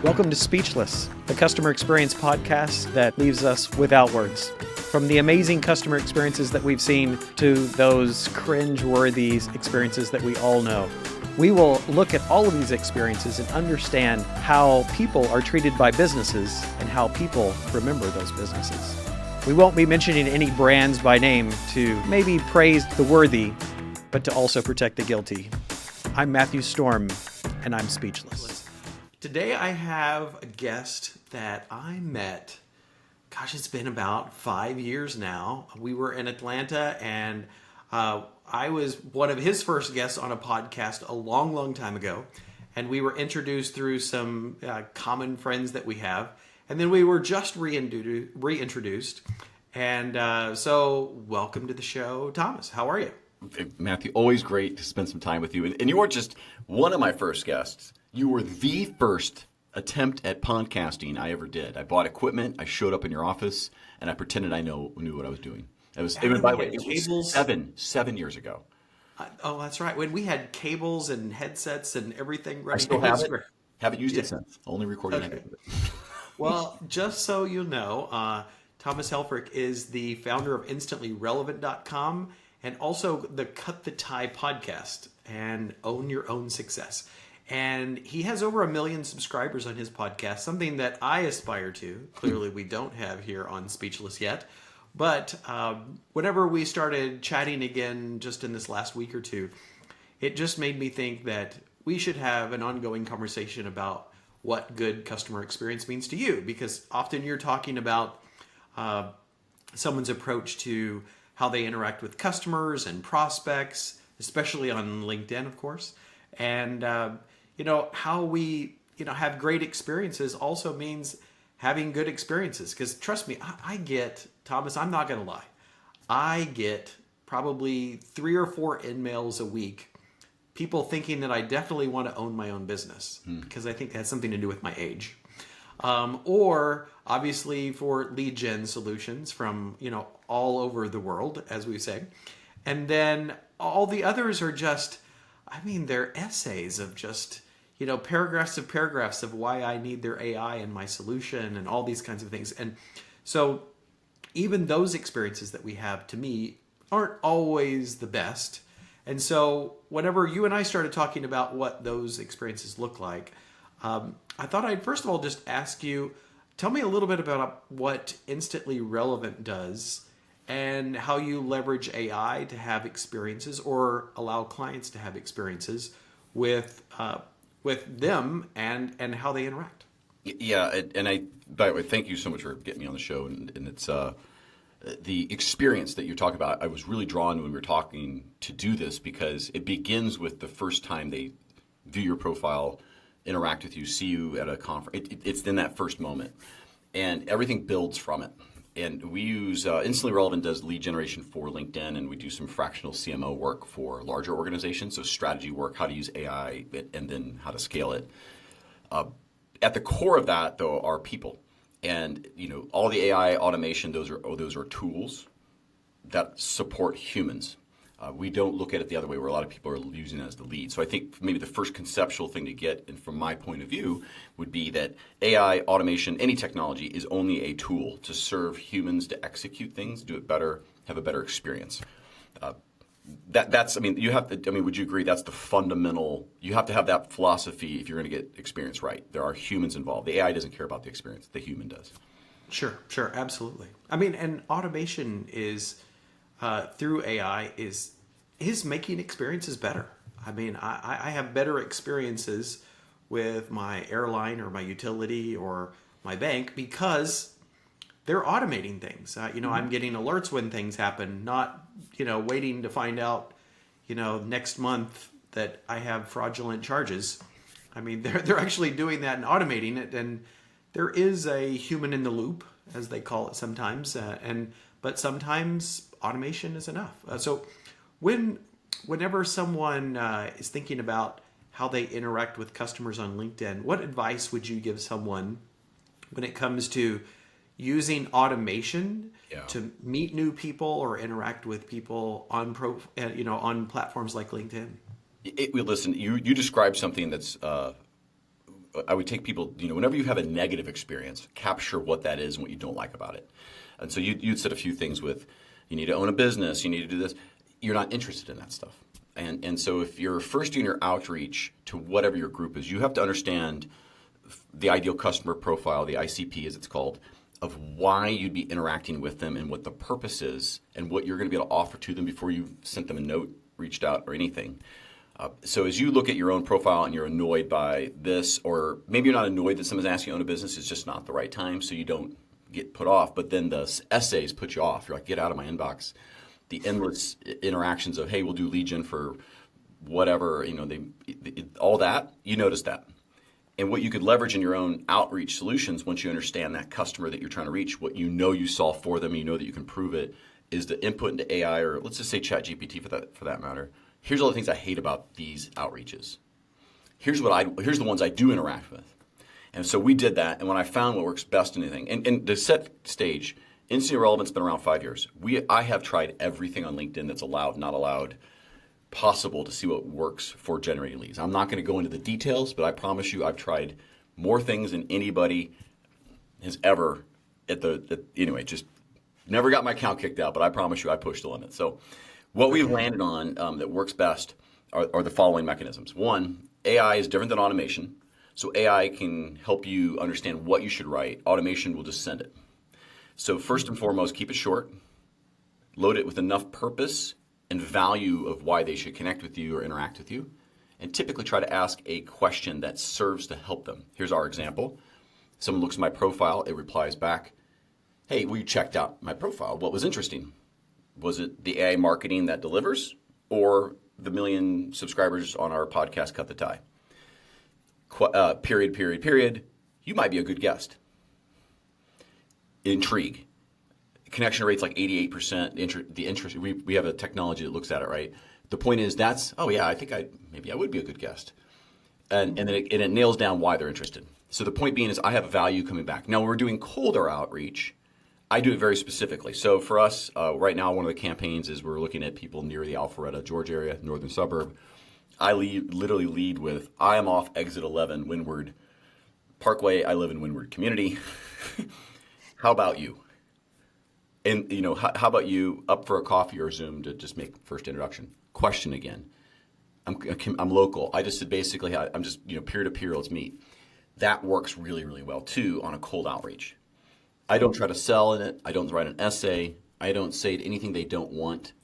Welcome to Speechless, the customer experience podcast that leaves us without words. From the amazing customer experiences that we've seen to those cringe-worthy experiences that we all know. We will look at all of these experiences and understand how people are treated by businesses and how people remember those businesses. We won't be mentioning any brands by name to maybe praise the worthy, but to also protect the guilty. I'm Matthew Storm, and I'm speechless. Today I have a guest that I met, it's been about 5 years now. We were in Atlanta, and I was one of his first guests on a podcast a long, long time ago. And we were introduced through some common friends that we have. And then we were just reintroduced. And so welcome to the show, Thomas. How are you? Matthew, always great to spend some time with you. And you weren't just one of my first guests. You were the first attempt at podcasting I ever did. I bought equipment, I showed up in your office, and I pretended I knew what I was doing. By the way, it was seven years ago. Oh, that's right. When we had cables and headsets and everything running. I still have it. Haven't used it since. Only recording it. Well, just so you know, Thomas Helfrich is the founder of InstantlyRelevant.com and also the Cut the Tie podcast and Own Your Own Success. And he has over 1 million subscribers on his podcast, something that I aspire to. Clearly, we don't have here on Speechless yet. But whenever we started chatting again just in this last week or two, it just made me think that we should have an ongoing conversation about what good customer experience means to you. Because often you're talking about someone's approach to how they interact with customers and prospects, especially on LinkedIn, of course. And how we, have great experiences also means having good experiences. Because trust me, I get, Thomas, I'm not going to lie. I get probably 3 or 4 emails a week, people thinking that I definitely want to own my own business because I think it has something to do with my age. Or obviously for lead gen solutions from, all over the world, as we say. And then all the others are just, they're essays of just, paragraphs of why I need their AI in my solution and all these kinds of things. And so even those experiences that we have, to me, aren't always the best. And so whenever you and I started talking about what those experiences look like, I thought I'd first of all just ask you, tell me a little bit about what Instantly Relevant does and how you leverage AI to have experiences or allow clients to have experiences with them and how they interact. Yeah, and by the way, thank you so much for getting me on the show. And it's the experience that you talk about. I was really drawn when we were talking to do this because it begins with the first time they view your profile, interact with you, see you at a conference. It's in that first moment, and everything builds from it. And we use Instantly Relevant does lead generation for LinkedIn, and we do some fractional CMO work for larger organizations, so strategy work, how to use AI, and then how to scale it. At the core of that, though, are people. And all the AI automation, those are tools that support humans. We don't look at it the other way where a lot of people are using it as the lead. So I think maybe the first conceptual thing to get, and from my point of view, would be that AI, automation, any technology is only a tool to serve humans to execute things, do it better, have a better experience. Would you agree that's the fundamental, you have to have that philosophy if you're going to get experience right. There are humans involved. The AI doesn't care about the experience, the human does. Sure, absolutely. And automation is... through AI is making experiences better. I have better experiences with my airline or my utility or my bank because they're automating things. I'm getting alerts when things happen, not, waiting to find out, next month that I have fraudulent charges. They're actually doing that and automating it. And there is a human in the loop, as they call it sometimes. But sometimes automation is enough. So whenever someone is thinking about how they interact with customers on LinkedIn, what advice would you give someone when it comes to using automation to meet new people or interact with people on on platforms like LinkedIn? Listen, you described something that's I would take people, whenever you have a negative experience, capture what that is and what you don't like about it. And so you'd said a few things with, you need to own a business, you need to do this. You're not interested in that stuff. And so if you're first doing your outreach to whatever your group is, you have to understand the ideal customer profile, the ICP as it's called, of why you'd be interacting with them and what the purpose is and what you're going to be able to offer to them before you sent them a note, reached out, or anything. So as you look at your own profile and you're annoyed by this, or maybe you're not annoyed that someone's asking you to own a business, it's just not the right time, so you don't get put off, but then the essays put you off. You're like, get out of my inbox. The endless interactions of, hey, we'll do lead gen for whatever, all that, you notice that. And what you could leverage in your own outreach solutions, once you understand that customer that you're trying to reach, what you solve for them, that you can prove it, is the input into AI, or let's just say ChatGPT for that matter. Here's all the things I hate about these outreaches. Here's the ones I do interact with. And so we did that, and when I found what works best in anything, and to set stage, Instant Relevant's been around 5 years. I have tried everything on LinkedIn that's allowed, not allowed, possible to see what works for generating leads. I'm not going to go into the details, but I promise you I've tried more things than anybody has ever anyway, just never got my account kicked out, but I promise you I pushed the limit. So what we've landed on that works best are the following mechanisms. One, AI is different than automation. So AI can help you understand what you should write. Automation will just send it. So first and foremost, keep it short. Load it with enough purpose and value of why they should connect with you or interact with you. And typically try to ask a question that serves to help them. Here's our example. Someone looks at my profile, it replies back, hey, well, you checked out my profile. What was interesting? Was it the AI marketing that delivers, or the 1 million subscribers on our podcast, Cut the Tie? Period. You might be a good guest. Intrigue. Connection rate's like 88%. The interest, we have a technology that looks at it, right? The point is I think maybe I would be a good guest. And then it nails down why they're interested. So the point being is I have value coming back. Now, when we're doing colder outreach, I do it very specifically. So for us, right now, one of the campaigns is we're looking at people near the Alpharetta, Georgia area, northern suburb. I literally lead with, I am off exit 11, Windward Parkway. I live in Windward Community. How about you? And, how about you up for a coffee or Zoom to just make first introduction? Question again. I'm local. I just said basically, I'm just, peer-to-peer, let's meet. That works really, really well, too, on a cold outreach. I don't try to sell in it. I don't write an essay. I don't say anything they don't want.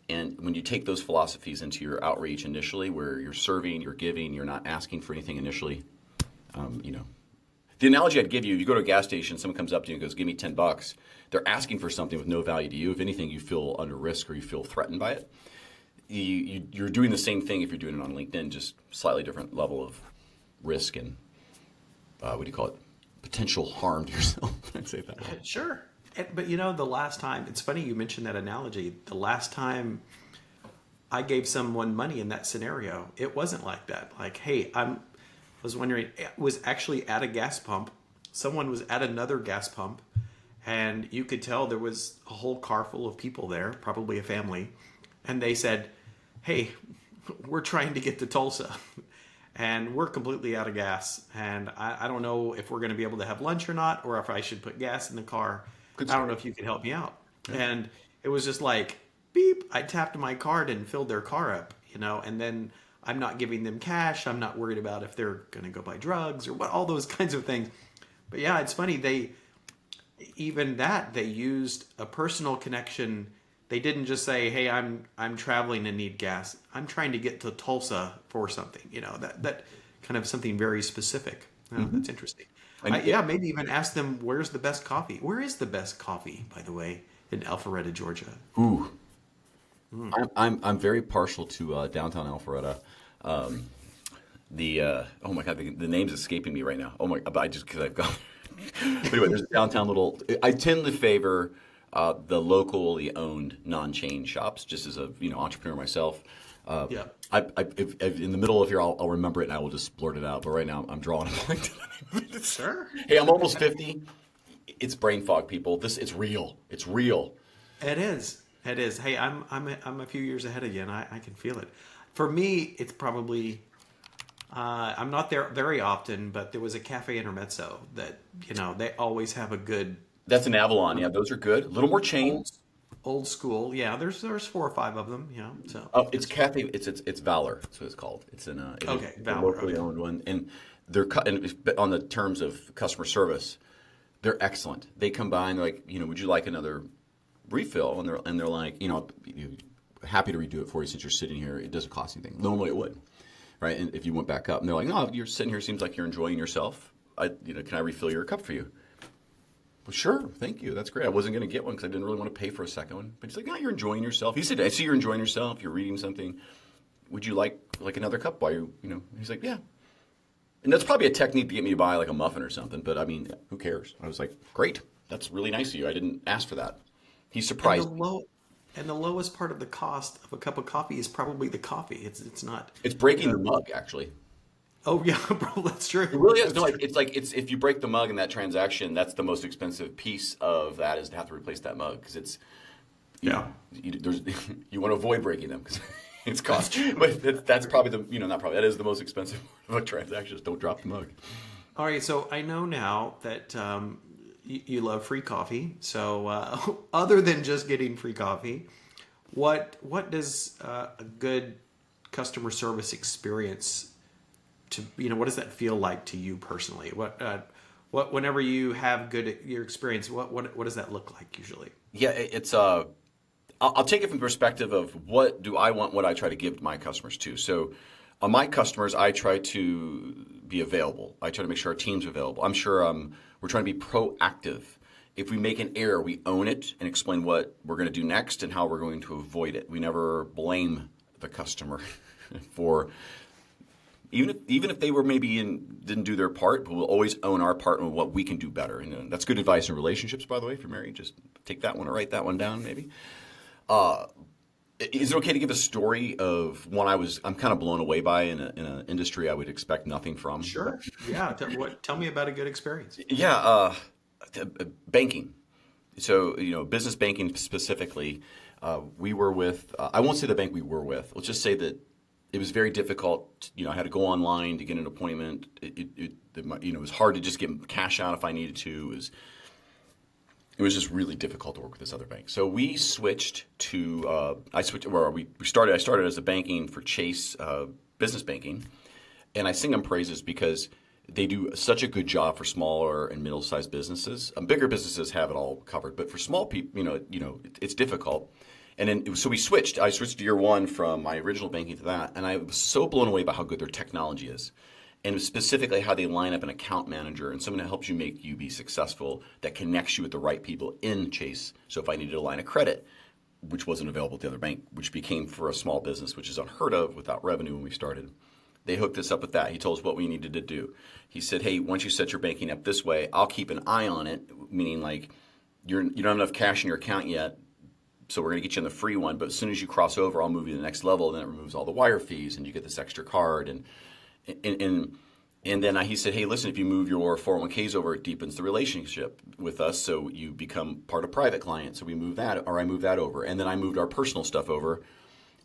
And when you take those philosophies into your outreach initially, where you're serving, you're giving, you're not asking for anything initially, The analogy I'd give you, you go to a gas station, someone comes up to you and goes, give me $10. They're asking for something with no value to you. If anything, you feel under risk or you feel threatened by it. You're doing the same thing if you're doing it on LinkedIn, just slightly different level of risk and, potential harm to yourself. I'd say that way. Sure. But the last time, it's funny you mentioned that analogy. The last time I gave someone money in that scenario, it wasn't like that. Like, hey, was wondering, it was actually at a gas pump. Someone was at another gas pump, and you could tell there was a whole car full of people there, probably a family. And they said, hey, we're trying to get to Tulsa, and we're completely out of gas. And I don't know if we're going to be able to have lunch or not, or if I should put gas in the car. I don't know if you could help me out. Yeah. And it was just like, beep, I tapped my card and filled their car up, and then I'm not giving them cash. I'm not worried about if they're going to go buy drugs or all those kinds of things. But yeah, it's funny. They used a personal connection. They didn't just say, hey, I'm traveling and need gas. I'm trying to get to Tulsa for something, that kind of something very specific. That's interesting. Maybe even ask them, where's the best coffee? Where is the best coffee, by the way, in Alpharetta, Georgia? Ooh. I'm very partial to downtown Alpharetta. Oh my God, the name's escaping me right now. Oh my, but because I've gone. But anyway, there's a downtown little. I tend to favor the locally owned non-chain shops, just as a entrepreneur myself. If in the middle of here, I'll remember it and I will just blurt it out. But right now, I'm drawing a blank. Sure. Hey, I'm almost 50. It's brain fog, people. It's real. It's real. It is. It is. Hey, I'm a few years ahead of you, and I can feel it. For me, it's probably I'm not there very often, but there was a Cafe Intermezzo that, they always have a good That's an Avalon. Yeah, those are good. A little more chain. old old school. Yeah, there's 4 or 5 of them, so Oh, it's it's Cafe. It's Valor. That's what it's called. It is okay, a Valor. locally Okay. owned one, and they're and on the terms of customer service, they're excellent. They come by and they're like, would you like another refill? And they're like, happy to redo it for you since you're sitting here. It doesn't cost anything. Normally it would, right? And if you went back up, and they're like, no, you're sitting here. Seems like you're enjoying yourself. Can I refill your cup for you? Well, sure, thank you. That's great. I wasn't going to get one because I didn't really want to pay for a second one. But he's like, no, you're enjoying yourself. He said, I see you're enjoying yourself. You're reading something. Would you like another cup while He's like, yeah. And that's probably a technique to get me to buy like a muffin or something. But I mean, who cares? I was like, great. That's really nice of you. I didn't ask for that. He And the surprised me. low and the lowest part of the cost of a cup of coffee is probably the coffee. It's not It's breaking the the mug, actually. Oh yeah, bro, that's true. It really is. That's No, true. it's if you break the mug in that transaction, that's the most expensive piece of that is to have to replace that mug because it's Yeah. there's you want to avoid breaking them because it's cost. But that's probably not probably that is the most expensive part of a transaction. Just don't drop the mug. All right, so I know now that you love free coffee. So other than just getting free coffee, what does a good customer service experience what does that feel like to you personally? What whenever you have your experience, what does that look like usually? Yeah, it's I'll take it from the perspective of what do I want, what I try to give my customers too. So on my customers, I try to be available. I try to make sure our team's available. I'm sure we're trying to be proactive. If we make an error, we own it and explain what we're going to do next and how we're going to avoid it. We never blame the customer for even if they were didn't do their part, but we'll always own our part and what we can do better. And that's good advice in relationships, by the way. If you're married, just take that one or write that one down, maybe. Is it okay to give a story of one I'm kind of blown away by in an industry I would expect nothing from? Sure. Yeah. Tell me about a good experience. Yeah, banking. So business banking specifically. We were with. I won't say the bank we were with. Let's just say that it was very difficult. I had to go online to get an appointment. It was hard to just get cash out if I needed to. It was just really difficult to work with this other bank. So we switched to. I started as a banking for Chase business banking, and I sing them praises because they do such a good job for smaller and middle-sized businesses. Bigger businesses have it all covered, but for small people, it's difficult. And then, so we switched. I switched year one from my original banking to that, and I was so blown away by how good their technology is, and specifically how they line up an account manager and someone that helps make you be successful, that connects you with the right people in Chase. So if I needed a line of credit, which wasn't available at the other bank, which became for a small business, which is unheard of without revenue when we started, they hooked us up with that. He told us what we needed to do. He said, hey, once you set your banking up this way, I'll keep an eye on it, meaning like you don't have enough cash in your account yet, so we're going to get you on the free one, but as soon as you cross over, I'll move you to the next level, and then it removes all the wire fees, and you get this extra card. And then he said, hey, listen, if you move your 401ks over, it deepens the relationship with us, so you become part of private client. So we move that, or I move that over. And then I moved our personal stuff over.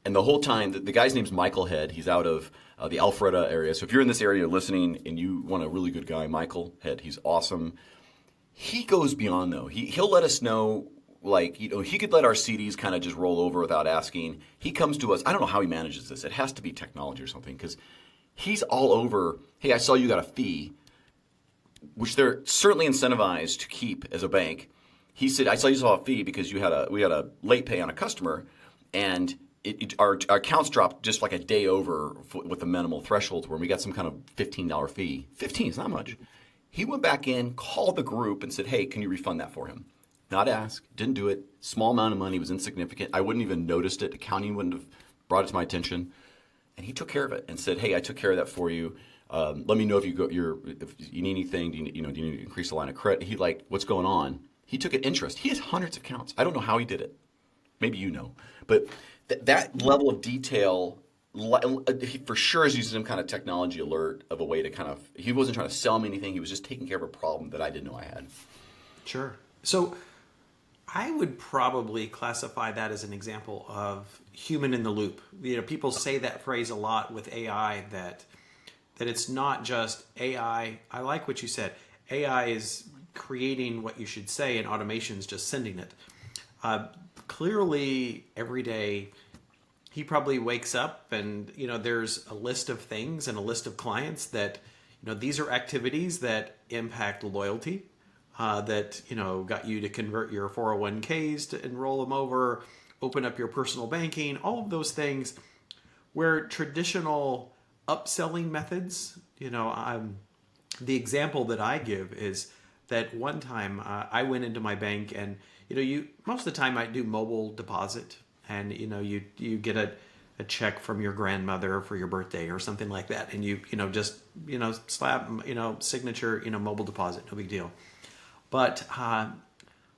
And the whole time, the guy's name's Michael Head. He's out of the Alpharetta area. So if you're in this area listening and you want a really good guy, Michael Head, he's awesome. He goes beyond, though. He'll let us know. He could let our CDs kind of just roll over without asking. He comes to us. I don't know how he manages this. It has to be technology or something because he's all over. Hey, I saw you got a fee, which they're certainly incentivized to keep as a bank. He said, I saw you saw a fee because we had a late pay on a customer, and our accounts dropped just like a day over with the minimal thresholds where we got some kind of $15 fee. 15 is not much. He went back in, called the group, and said, hey, can you refund that for him? Not ask, didn't do it. Small amount of money, was insignificant. I wouldn't even noticed it. Accounting wouldn't have brought it to my attention. And he took care of it and said, hey, I took care of that for you. Let me know if if you need anything. Do you need to increase the line of credit? He what's going on? He took an interest. He has hundreds of accounts. I don't know how he did it. Maybe you know. But that level of detail, he for sure is using some kind of technology alert of a way to he wasn't trying to sell me anything. He was just taking care of a problem that I didn't know I had. Sure. So I would probably classify that as an example of human in the loop. People say that phrase a lot with AI that that it's not just AI. I like what you said. AI is creating what you should say, and automation is just sending it. Clearly, every day he probably wakes up and there's a list of things and a list of clients that these are activities that impact loyalty, that got you to convert your 401ks to enroll them over, open up your personal banking, all of those things where traditional upselling methods, the example that I give is that one time I went into my bank, and you most of the time I do mobile deposit, and you get a check from your grandmother for your birthday or something like that, and you just slap signature, mobile deposit, no big deal. But I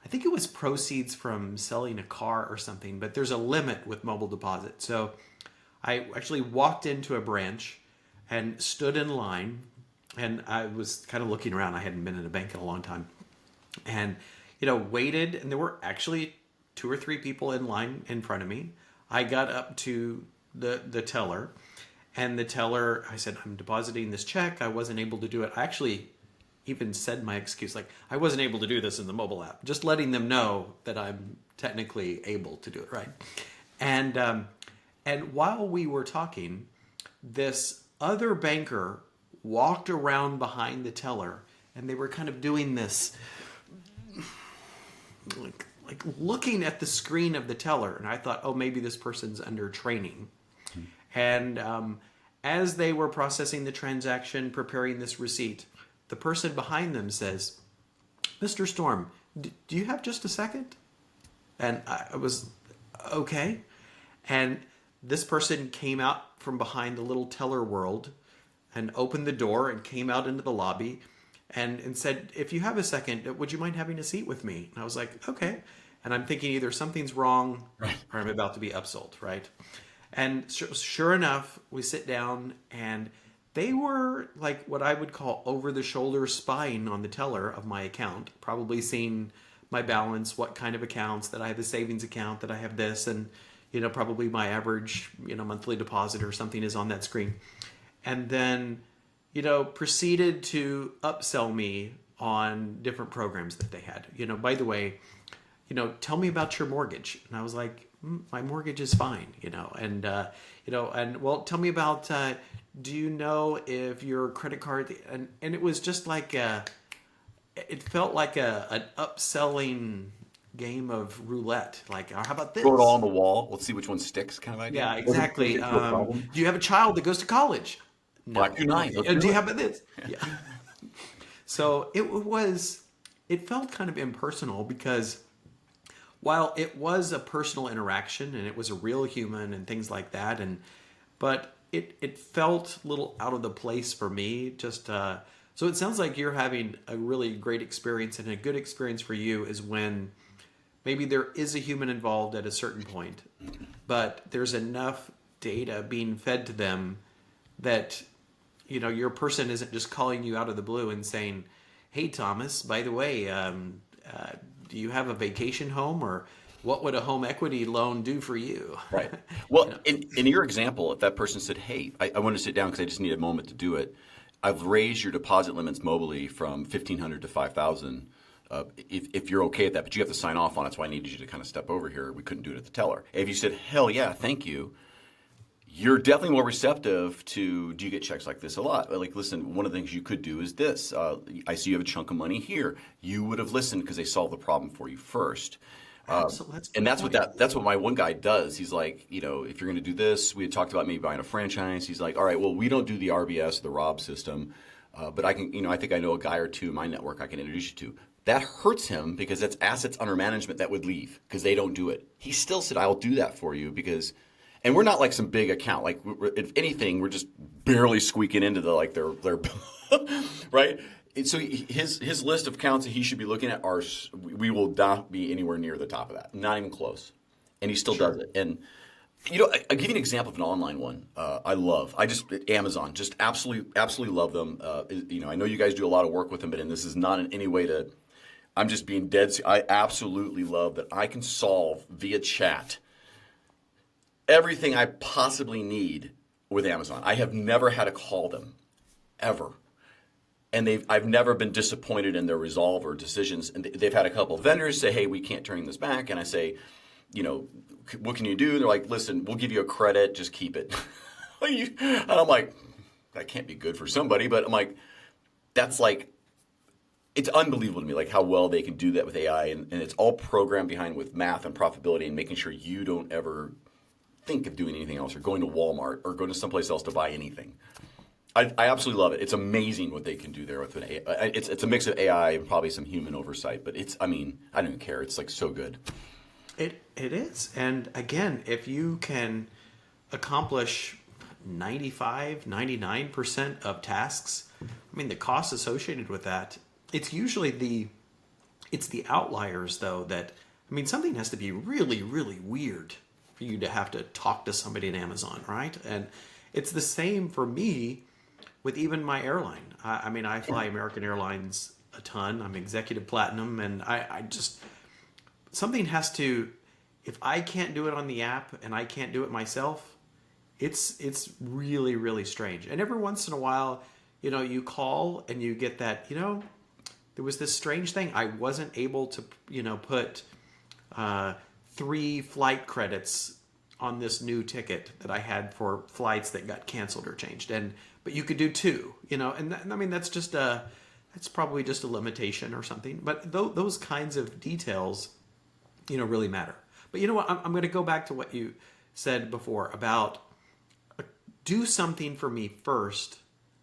think it was proceeds from selling a car or something, but there's a limit with mobile deposit. So I actually walked into a branch and stood in line, and I was kind of looking around. I hadn't been in a bank in a long time, and waited, and there were actually 2 or 3 people in line in front of me. I got up to the teller, and the teller, I said, I'm depositing this check. I wasn't able to do it. I actually even said my excuse, like, I wasn't able to do this in the mobile app, just letting them know that I'm technically able to do it, right? And while we were talking, this other banker walked around behind the teller, and they were kind of doing this, like looking at the screen of the teller. And I thought, oh, maybe this person's under training. And as they were processing the transaction, preparing this receipt, the person behind them says, Mr. Storm, do you have just a second? And I was, okay. And this person came out from behind the little teller world and opened the door and came out into the lobby and said, if you have a second, would you mind having a seat with me? And I was like, okay. And I'm thinking either something's wrong or I'm about to be upsold, right? And sure enough, we sit down, and they were like what I would call over-the-shoulder spying on the teller of my account, probably seeing my balance, what kind of accounts, that I have a savings account, that I have this, and probably my average monthly deposit or something is on that screen. And then proceeded to upsell me on different programs that they had. By the way, tell me about your mortgage. And I was like, my mortgage is fine, and well, tell me about, do you know if your credit card, and it was just like it felt like an upselling game of roulette. Like, how about this? Throw it all on the wall. Let's see which one sticks, kind of idea. Yeah, exactly. Do you have a child that goes to college? No. Black 29. Do you have this? Yeah. So it felt kind of impersonal, because while it was a personal interaction and it was a real human and things like that, but it felt a little out of the place for me. Just so it sounds like you're having a really great experience, and a good experience for you is when maybe there is a human involved at a certain point, but there's enough data being fed to them that your person isn't just calling you out of the blue and saying, hey, Thomas, by the way, do you have a vacation home, or what would a home equity loan do for you? Right. Well, in your example, if that person said, hey, I want to sit down because I just need a moment to do it, I've raised your deposit limits mobily from $1,500 to $5,000. If you're okay with that, but you have to sign off on it, so I needed you to kind of step over here. We couldn't do it at the teller. If you said, hell yeah, thank you, you're definitely more receptive to, do you get checks like this a lot? Like, listen, one of the things you could do is this. I see you have a chunk of money here. You would have listened because they solved the problem for you first. And that's what my one guy does. He's like, if you're going to do this, we had talked about maybe buying a franchise. He's like, all right, well, we don't do the RBS, the ROB system, but I can, I think I know a guy or two in my network I can introduce you to. That hurts him because that's assets under management that would leave because they don't do it. He still said, I'll do that for you because. And we're not like some big account. Like, if anything, we're just barely squeaking into their right. And so his list of accounts that he should be looking at we will not be anywhere near the top of that, not even close. And he still does it. And I'll give you an example of an online one. Amazon, just absolutely love them. I know you guys do a lot of work with them, but this is not in any way to. I'm just being dead. I absolutely love that I can solve via chat everything I possibly need with Amazon. I have never had to call them. ever. And I've never been disappointed in their resolve or decisions. And they've had a couple of vendors say, hey, we can't turn this back. And I say, what can you do? And they're like, listen, we'll give you a credit, just keep it. And I'm like, that can't be good for somebody. But I'm like, that's like, it's unbelievable to me, like how well they can do that with AI. And it's all programmed behind with math and profitability and making sure you don't ever think of doing anything else or going to Walmart or going to someplace else to buy anything. I absolutely love it. It's amazing what they can do there with an AI. It's a mix of AI and probably some human oversight, but I don't even care. It's like so good. It is. And again, if you can accomplish 95, 99% of tasks, the costs associated with that, it's usually the outliers though that, something has to be really, really weird for you to have to talk to somebody at Amazon, right? And it's the same for me with even my airline. I fly American Airlines a ton. I'm executive platinum, and I just, something has to, if I can't do it on the app and I can't do it myself, it's really, really strange. And every once in a while, you call and you get that, there was this strange thing. I wasn't able to, put 3 flight credits on this new ticket that I had for flights that got canceled or changed. But you could do 2, and that's just that's probably just a limitation or something. But those kinds of details, really matter. But you know what? I'm going to go back to what you said before about do something for me first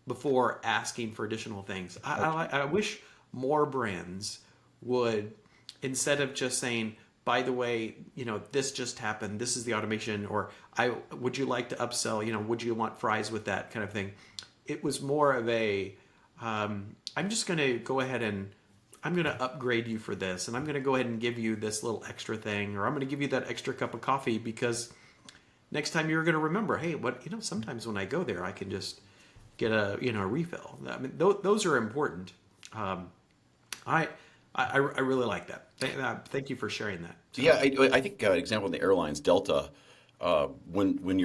before asking for additional things. I wish more brands would, instead of just saying, by the way, this just happened, this is the automation, or would you like to upsell, would you want fries with that kind of thing? It was more of a, I'm just going to go ahead and I'm going to upgrade you for this, and I'm going to go ahead and give you this little extra thing, or I'm going to give you that extra cup of coffee because next time you're going to remember, hey, sometimes when I go there, I can just get a refill. Those are important. I really like that. Thank you for sharing that. Yeah, I think an example in the airlines, Delta, when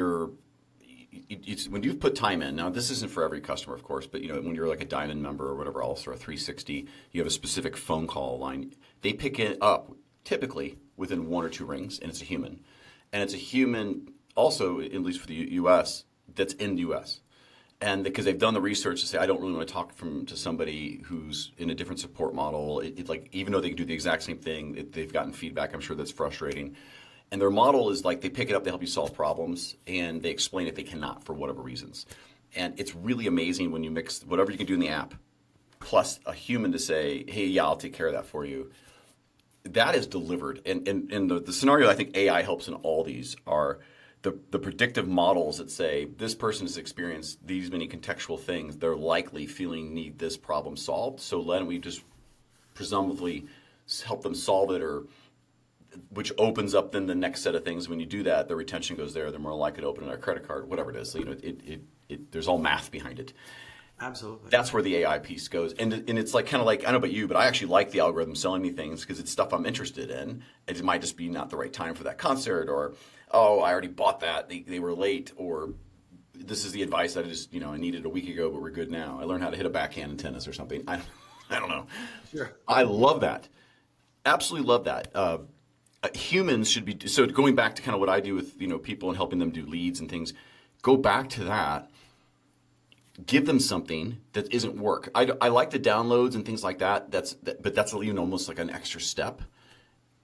you've put time in. Now, this isn't for every customer, of course, but when you're like a Diamond member or whatever else, or a 360, you have a specific phone call line. They pick it up typically within 1 or 2 rings, and it's a human, and it's a human also, at least for the U.S., that's in the U.S. And because they've done the research to say, I don't really want to talk to somebody who's in a different support model. Like, even though they can do the exact same thing, they've gotten feedback. I'm sure that's frustrating. And their model is like they pick it up, they help you solve problems, and they explain it they cannot for whatever reasons. And it's really amazing when you mix whatever you can do in the app plus a human to say, hey, yeah, I'll take care of that for you. That is delivered. And the scenario I think AI helps in all these are the predictive models that say this person has experienced these many contextual things. They're likely need this problem solved. So why don't we just presumably help them solve it, or which opens up then the next set of things. When you do that, the retention goes there. They're more likely to open a credit card, whatever it is. So, there's all math behind it. Absolutely. That's where the AI piece goes. And it's like kind of like, I don't know about you, but I actually like the algorithm selling me things because it's stuff I'm interested in. It might just be not the right time for that concert, or, oh, I already bought that. They were late, or this is the advice that I needed a week ago, but we're good now. I learned how to hit a backhand in tennis or something. I don't know. Sure. I love that. Absolutely love that. Humans should be, so going back to kind of what I do with people and helping them do leads and things, go back to that. Give them something that isn't work. I like the downloads and things like that. But that's almost like an extra step.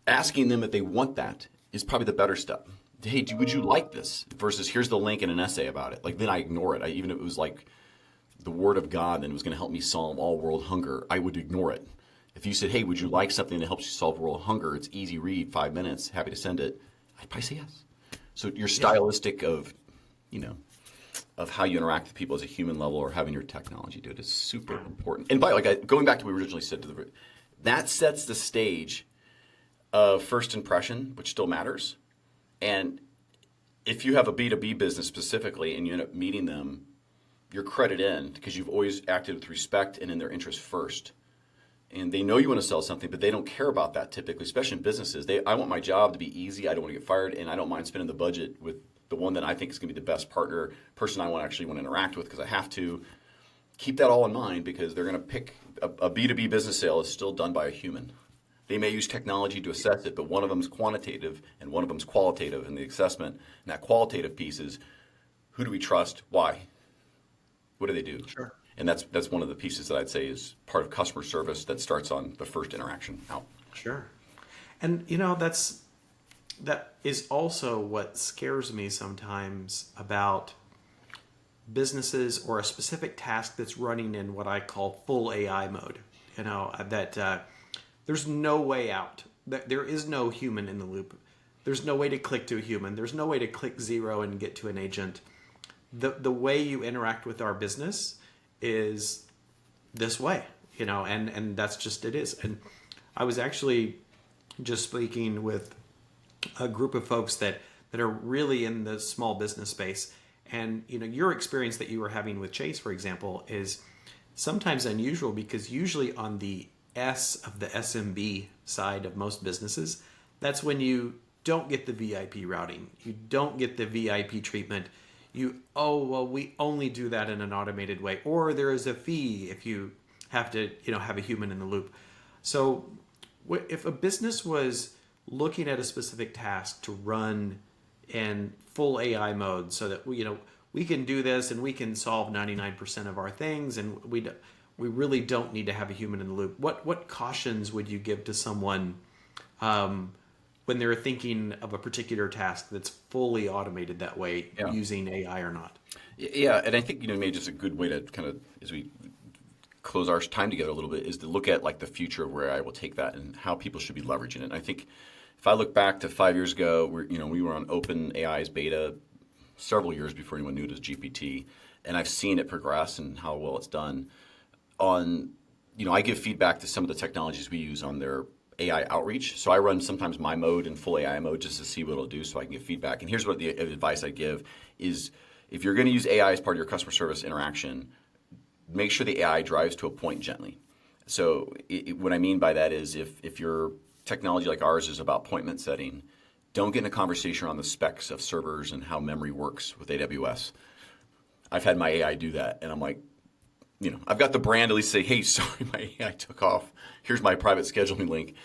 Asking them if they want that is probably the better step. Hey, would you like this? Versus here's the link and an essay about it. Like, then I ignore it. Even if it was like the word of God and it was going to help me solve all world hunger, I would ignore it. If you said, hey, would you like something that helps you solve world hunger? It's easy read, 5 minutes, happy to send it. I'd probably say yes. So your stylistic of how you interact with people as a human level, or having your technology do it, is super important. And going back to what we originally said, that sets the stage of first impression, which still matters. And if you have a B2B business specifically and you end up meeting them, you're credit in because you've always acted with respect and in their interest first. And they know you want to sell something, but they don't care about that typically, especially in businesses. I want my job to be easy. I don't want to get fired, and I don't mind spending the budget with the one that I think is going to be the best person I actually want to interact with because I have to. keep that all in mind because they're going to pick a B2B business sale is still done by a human. They may use technology to assess it, but one of them is quantitative and one of them is qualitative in the assessment. And that qualitative piece is who do we trust? Why? What do they do? Sure. And that's one of the pieces that I'd say is part of customer service that starts on the first interaction out. Sure. And that is also what scares me sometimes about businesses or a specific task that's running in what I call full AI mode. That there's no way out. That there is no human in the loop. There's no way to click to a human. There's no way to click 0 and get to an agent. The way you interact with our business is this way, and that's just it is. And I was actually just speaking with a group of folks that are really in the small business space. And your experience that you were having with Chase, for example, is sometimes unusual because usually on the S of the SMB side of most businesses, that's when you don't get the VIP routing. You don't get the VIP treatment. We only do that in an automated way. Or there is a fee if you have to, have a human in the loop. So if a business was looking at a specific task to run in full AI mode so that we can do this and we can solve 99% of our things and we really don't need to have a human in the loop. What cautions would you give to someone when they're thinking of a particular task that's fully automated that way, using AI or not? Yeah, and I think maybe just a good way to kind of, as we close our time together a little bit, is to look at like the future of where AI will take that and how people should be leveraging it. And I think if I look back to 5 years ago, we were on OpenAI's beta several years before anyone knew it as GPT, and I've seen it progress and how well it's done. I give feedback to some of the technologies we use on their AI outreach. So I run sometimes my mode in full AI mode just to see what it'll do so I can give feedback. And here's what the advice I give is if you're going to use AI as part of your customer service interaction, make sure the AI drives to a point gently. So what I mean by that is if your technology like ours is about appointment setting, don't get in a conversation on the specs of servers and how memory works with AWS. I've had my AI do that, and I'm like, I've got the brand at least say, hey, sorry, my AI took off. Here's my private scheduling link.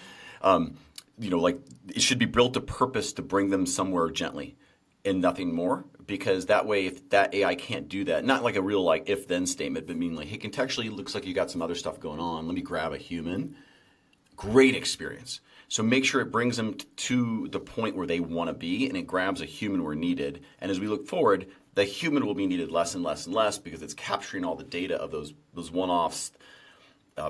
It should be built to purpose to bring them somewhere gently and nothing more, because that way, if that AI can't do that, not like a real if-then statement, but mean hey, contextually, it looks like you got some other stuff going on. Let me grab a human. Great experience. So make sure it brings them to the point where they want to be, and it grabs a human where needed. And as we look forward, the human will be needed less and less and less because it's capturing all the data of those one-offs.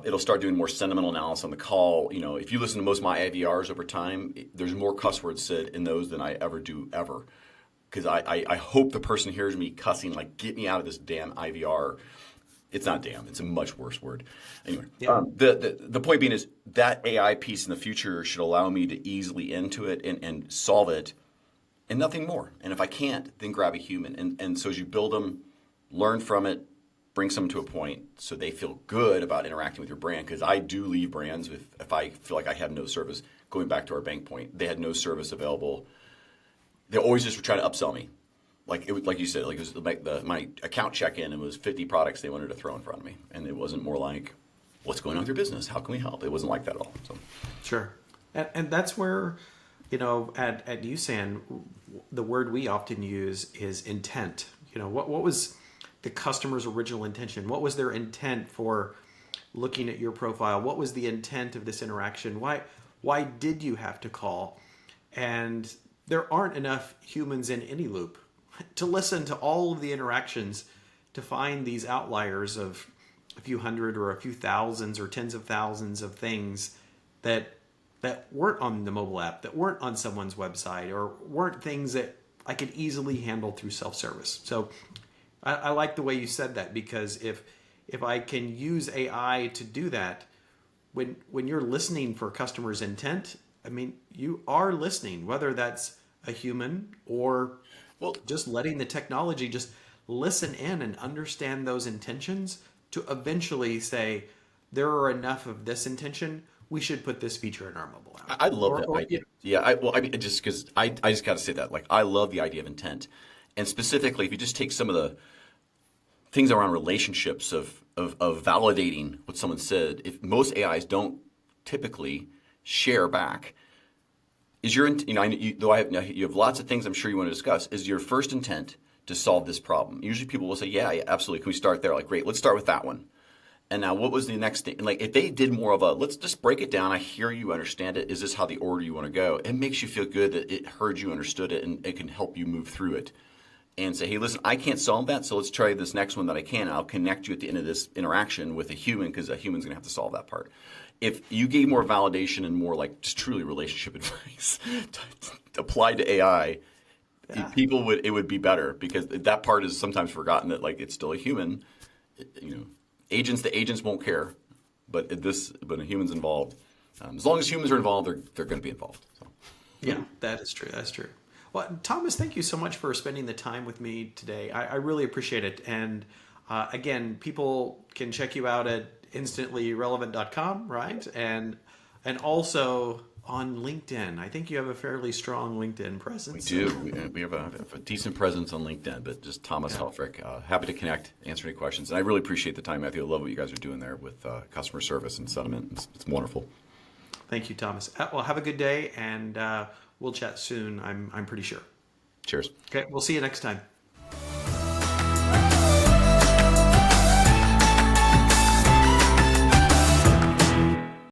It'll start doing more sentimental analysis on the call. If you listen to most of my IVRs over time, there's more cuss words said in those than I ever do ever. Because I hope the person hears me cussing, get me out of this damn IVR. It's not damn. It's a much worse word. Anyway, the point being is that AI piece in the future should allow me to easily into it and solve it and nothing more. And if I can't, then grab a human. And so as you build them, learn from it, bring someone to a point so they feel good about interacting with your brand. Because I do leave brands if I feel like I have no service. Going back to our bank point, they had no service available. They always just were trying to upsell me. Like you said, it was my account check-in, and it was 50 products they wanted to throw in front of me. And it wasn't more like, what's going on with your business? How can we help? It wasn't like that at all. So. Sure. And that's where, at USAN, the word we often use is intent. What was the customer's original intention? What was their intent for looking at your profile? What was the intent of this interaction? Why did you have to call? And there aren't enough humans in any loop to listen to all of the interactions to find these outliers of a few hundred or a few thousands or tens of thousands of things that weren't on the mobile app, that weren't on someone's website, or weren't things that I could easily handle through self-service. So I like the way you said that, because if I can use AI to do that, when you're listening for customers' intent, you are listening, whether that's a human or just letting the technology just listen in and understand those intentions to eventually say, there are enough of this intention, we should put this feature in our mobile app. I love that idea. Yeah, just because I just got to say that. I love the idea of intent. And specifically, if you just take some of the things around relationships of of validating what someone said, if most AIs don't typically share back, is your, you have lots of things I'm sure you want to discuss. Is your first intent to solve this problem? Usually people will say, yeah, absolutely. Can we start there? Like, great, let's start with that one. And now what was the next thing? Like, if they did more of a, let's just break it down. I hear you, understand it. Is this how the order you want to go? It makes you feel good that it heard you, understood it, and it can help you move through it. And say, hey, listen, I can't solve that, so let's try this next one that I can. And I'll connect you at the end of this interaction with a human, because a human's going to have to solve that part. If you gave more validation and more like just truly relationship advice applied to AI, it would be better, because that part is sometimes forgotten, that like it's still a human. The agents won't care, but when a human's involved, as long as humans are involved, they're going to be involved. So. Yeah, that is true. That's true. Well, Thomas, thank you so much for spending the time with me today. I really appreciate it. And again, people can check you out at instantly-relevant.com, right? And also on LinkedIn. I think you have a fairly strong LinkedIn presence. We do. We have a decent presence on LinkedIn, but just Thomas Helfrich. Happy to connect, answer any questions. And I really appreciate the time, Matthew. I love what you guys are doing there with customer service and settlement. It's wonderful. Thank you, Thomas. Well, have a good day, and we'll chat soon, I'm pretty sure. Cheers. Okay, we'll see you next time.